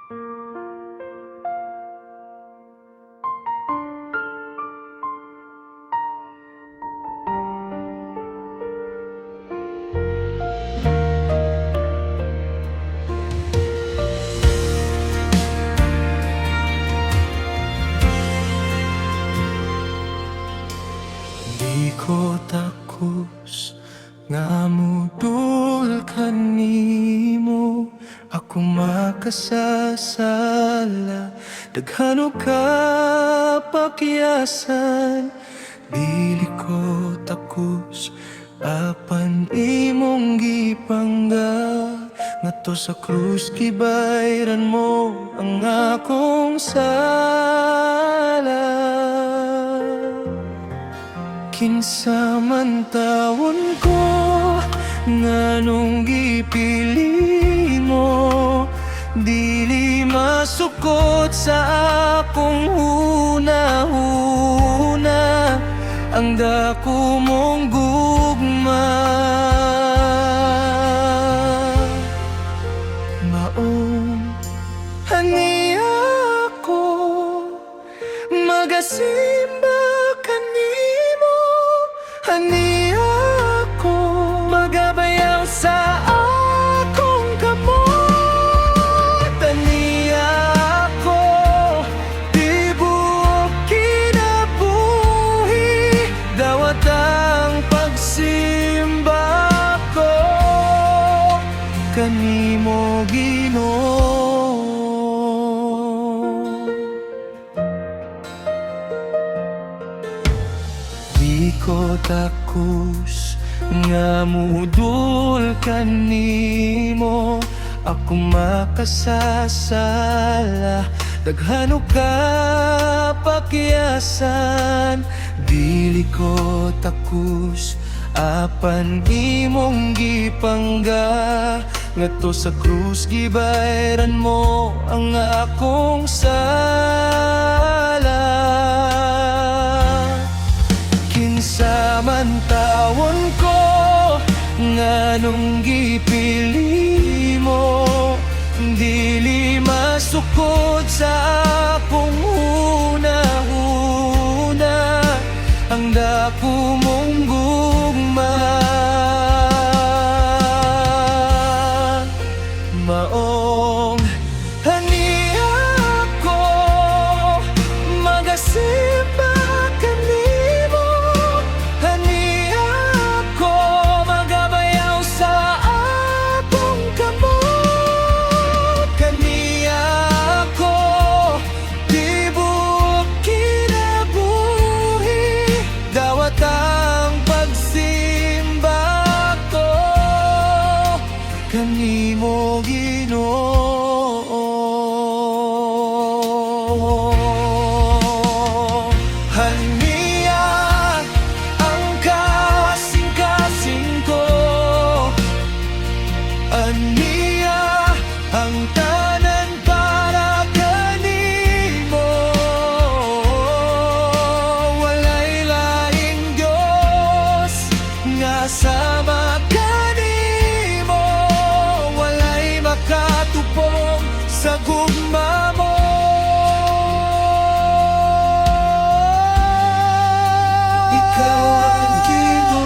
Di ko takus nga mudul kanimo, ako makasasala. Daghano ka pakyasan, dili ko takus apan imong gipangga. Ngadto sa krus gibayran mo ang akong sala. Kinsa man tawon ko nganong gipili mo, dili masukot sa akong hunahuna ang dako mong gugma. Maong haniya ko magasimba kanimo, haniya ko magabayaw sa akong kamot, haniya ko tibuok kinabuhi, dawat ang pagsimba ko kanimo Ginoo. Di ko takus nga mudul kanimo, ako makasasala. Daghano ka pakyasan, dili ko takus apan imong gipangga. Ngadto sa krus gibayran mo ang akong sala. Kinsa man tawon ko nganong gipili mo, dili masukod sa akong hunahuna ang dako mong gugma. Maong haniya ko magasimba kanimo, haniya ko magabayaw sa akong kamot, haniya ko tibuok kinabuhi, dawat ang pagsimba ko kanimo Ginoo. Haniya ang kasing-kasing ko, haniya ang tanan para kanimo. Walay laing Dios nga sama kanimo, walay makatupong sa gugma mo. Ikaw ang Ginoo.